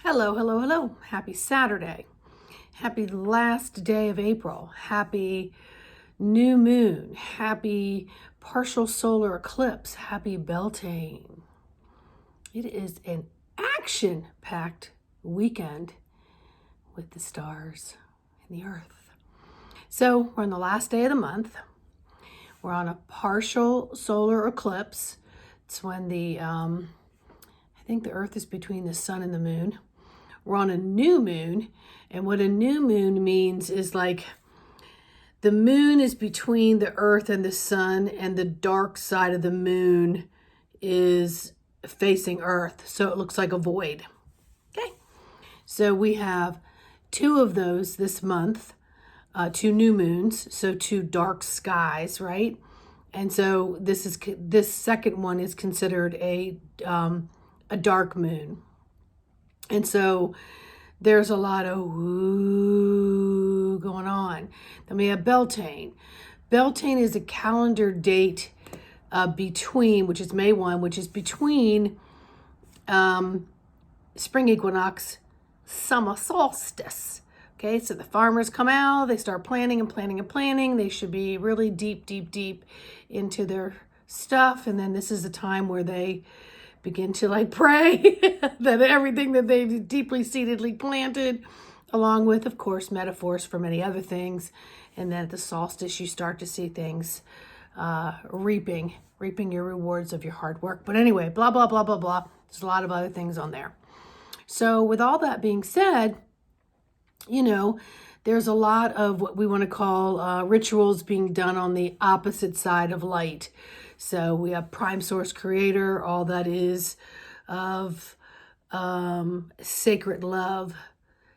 Hello, hello, hello. Happy Saturday. Happy last day of April. Happy new moon. Happy partial solar eclipse. Happy Beltane. It is an action-packed weekend with the stars and the earth. So we're on the last day of the month. We're on a partial solar eclipse. It's when I think the earth is between the sun and the moon. We're on a new moon, and what a new moon means is like the moon is between the earth and the sun, and the dark side of the moon is facing earth, so it looks like a void. Okay, so we have two of those this month, two new moons, so two dark skies, right? And so this second one is considered a dark moon. And so there's a lot of woo going on. Then we have Beltane. Beltane is a calendar date which is May 1, which is between spring equinox, summer solstice. Okay, so the farmers come out, they start planting and planting and planting. They should be really deep into their stuff. And then this is the time where they begin to pray that everything that they've deeply seatedly planted, along with, of course, metaphors for many other things. And then at the solstice, you start to see things reaping your rewards of your hard work. But anyway, blah, blah, blah, blah, blah. There's a lot of other things on there. So with all that being said, there's a lot of what we want to call rituals being done on the opposite side of light. So we have prime source creator, all that is of sacred love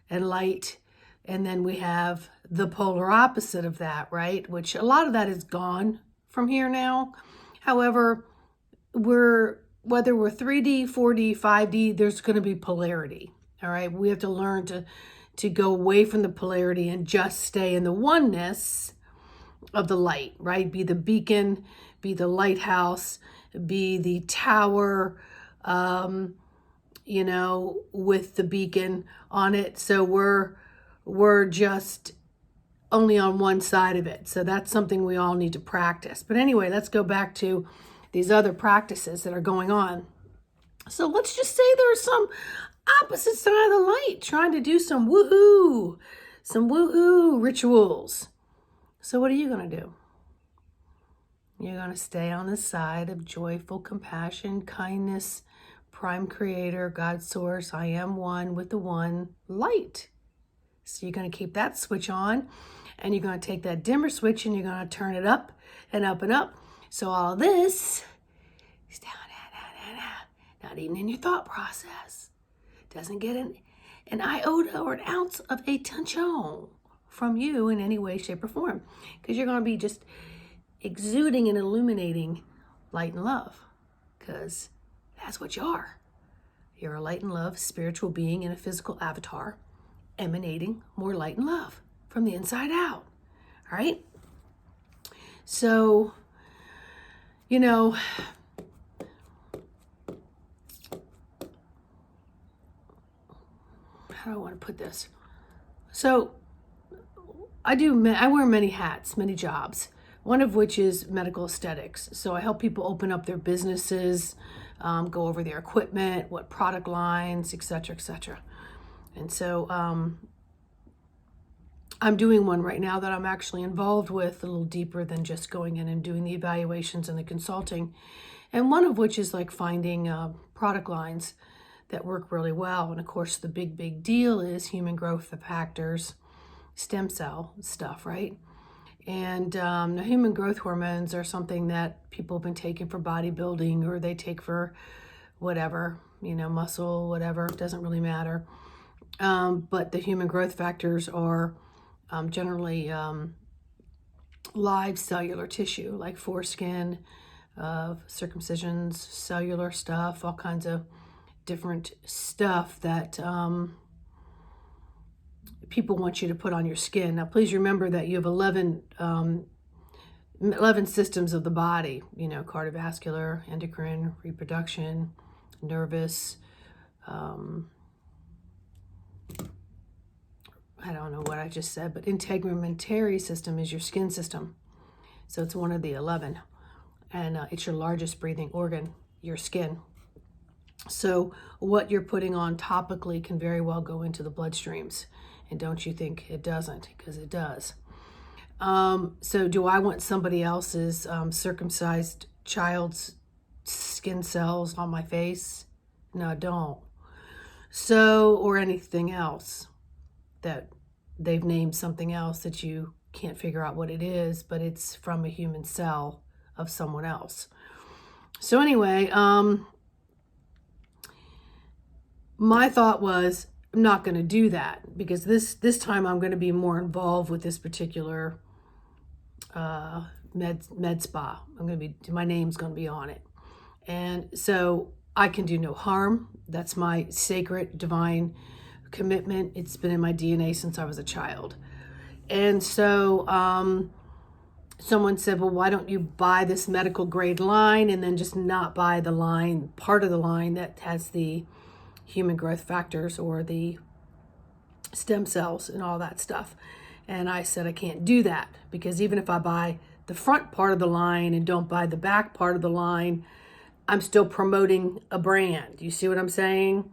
and light. And then we have the polar opposite of that, right? Which a lot of that is gone from here now. However, whether we're 3D, 4D, 5D, there's going to be polarity. All right. We have to learn to go away from the polarity and just stay in the oneness of the light, right? Be the beacon, be the lighthouse, be the tower, with the beacon on it. So we're just only on one side of it. So that's something we all need to practice. But anyway, let's go back to these other practices that are going on. So let's just say there's some opposite side of the light trying to do some woohoo rituals. So what are you going to do? You're going to stay on the side of joyful compassion, kindness, prime creator, God source, I am one with the one, light. So you're going to keep that switch on, and you're going to take that dimmer switch and you're going to turn it up and up and up. So all this is down, not even in your thought process. Doesn't get an iota or an ounce of attention from you in any way, shape, or form, because you're going to be just exuding and illuminating light and love, because that's what you are. You're a light and love spiritual being in a physical avatar, emanating more light and love from the inside out. All right. So, how do I want to put this? So I wear many hats, many jobs, one of which is medical aesthetics. So I help people open up their businesses, go over their equipment, what product lines, et cetera, et cetera. And so I'm doing one right now that I'm actually involved with a little deeper than just going in and doing the evaluations and the consulting. And one of which is finding product lines that work really well. And of course, the big deal is human growth factors, stem cell stuff, right? And the human growth hormones are something that people have been taking for bodybuilding, or they take for whatever, muscle, whatever, it doesn't really matter. But the human growth factors are generally live cellular tissue, like foreskin, circumcisions, cellular stuff, all kinds of different stuff that people want you to put on your skin. Now, please remember that you have 11 systems of the body, cardiovascular, endocrine, reproduction, nervous, I don't know what I just said, but integumentary system is your skin system. So it's one of the 11. And it's your largest breathing organ, your skin. So what you're putting on topically can very well go into the bloodstreams. And don't you think it doesn't? Because it does. So do I want somebody else's circumcised child's skin cells on my face? No, I don't. So, or anything else that they've named something else that you can't figure out what it is, but it's from a human cell of someone else. So anyway, my thought was, I'm not going to do that, because this time I'm going to be more involved with this particular med spa. My name's going to be on it. And so I can do no harm. That's my sacred divine commitment. It's been in my DNA since I was a child. And so someone said, well, why don't you buy this medical grade line and then just not buy the line, part of the line that has the human growth factors or the stem cells and all that stuff. And I said, I can't do that, because even if I buy the front part of the line and don't buy the back part of the line, I'm still promoting a brand. You see what I'm saying?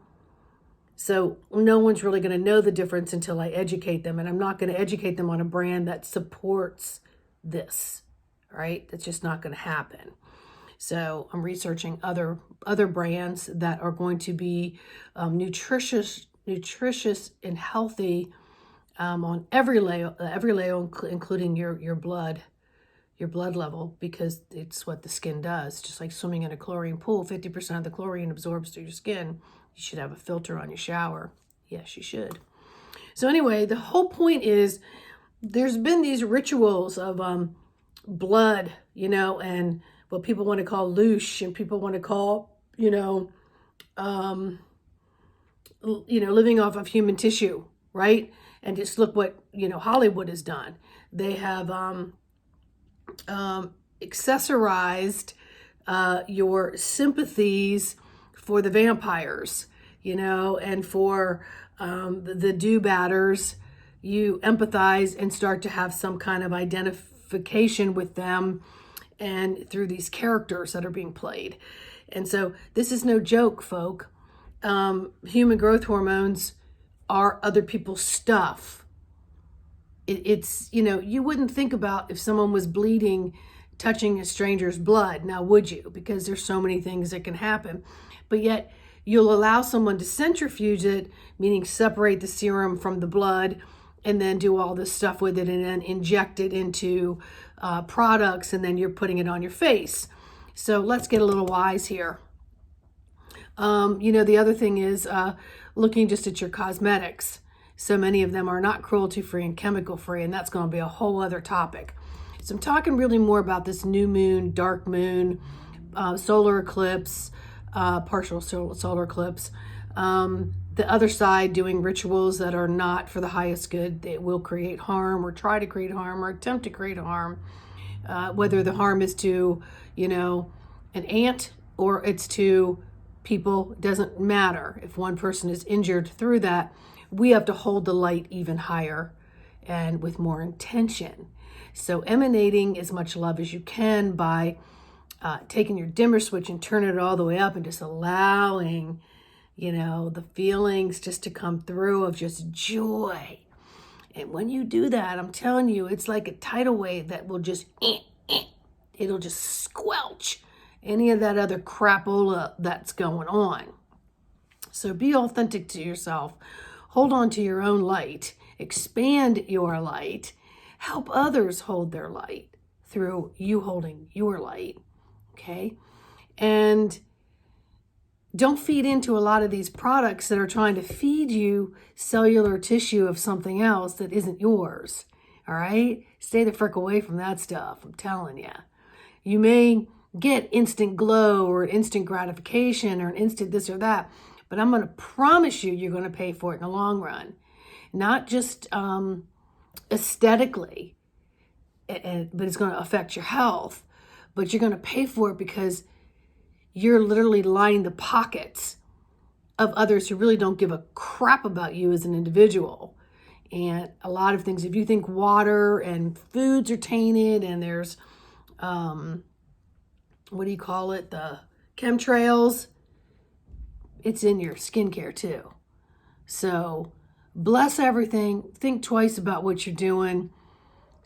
So no one's really going to know the difference until I educate them. And I'm not going to educate them on a brand that supports this, right? That's just not going to happen. So I'm researching other brands that are going to be nutritious and healthy on every layer, including your blood level, because it's what the skin does. Just like swimming in a chlorine pool, 50% of the chlorine absorbs through your skin. You should have a filter on your shower. Yes, you should. So anyway, the whole point is there's been these rituals of blood, and what people want to call loosh, and people want to call, living off of human tissue, right? And just look what, Hollywood has done. They have accessorized your sympathies for the vampires, and for the do-batters. You empathize and start to have some kind of identification with them, and through these characters that are being played. And so this is no joke, folk. Human growth hormones are other people's stuff. It's, you wouldn't think about if someone was bleeding, touching a stranger's blood. Now, would you? Because there's so many things that can happen. But yet you'll allow someone to centrifuge it, meaning separate the serum from the blood, and then do all this stuff with it and then inject it into products, and then you're putting it on your face. So let's get a little wise here. The other thing is looking just at your cosmetics. So many of them are not cruelty-free and chemical-free, and that's going to be a whole other topic. So I'm talking really more about this new moon, dark moon, solar eclipse, partial solar eclipse. The other side doing rituals that are not for the highest good. They will create harm, or try to create harm, or attempt to create harm. Whether the harm is to, an ant or it's to people, it doesn't matter. If one person is injured through that, we have to hold the light even higher and with more intention. So emanating as much love as you can by taking your dimmer switch and turning it all the way up and just allowing, the feelings just to come through of just joy. And when you do that, I'm telling you, it's like a tidal wave that will just, it'll just squelch any of that other crapola that's going on. So be authentic to yourself. Hold on to your own light. Expand your light. Help others hold their light through you holding your light. Okay? And don't feed into a lot of these products that are trying to feed you cellular tissue of something else that isn't yours. All right? Stay the frick away from that stuff. I'm telling you. You may get instant glow or instant gratification or an instant this or that, but I'm going to promise you're going to pay for it in the long run. Not just aesthetically, but it's going to affect your health. But you're going to pay for it because you're literally lining the pockets of others who really don't give a crap about you as an individual. and a lot of things. If you think water and foods are tainted and there's, what do you call it? The chemtrails, it's in your skincare too. So bless everything. Think twice about what you're doing.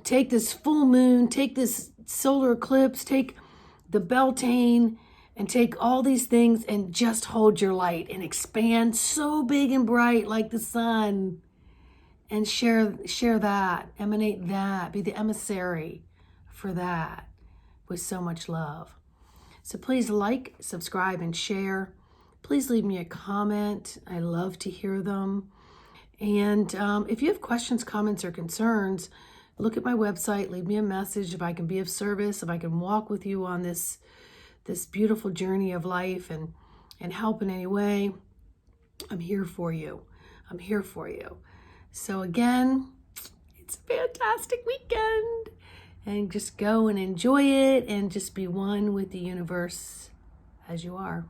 Take this full moon, take this solar eclipse, take the Beltane, and take all these things and just hold your light and expand so big and bright like the sun, and share that, emanate that, be the emissary for that with so much love. So please like, subscribe, and share. Please leave me a comment. I love to hear them. And if you have questions, comments, or concerns, look at my website, leave me a message if I can be of service, if I can walk with you on this beautiful journey of life and help in any way. I'm here for you. I'm here for you. So again, it's a fantastic weekend. And just go and enjoy it and just be one with the universe as you are.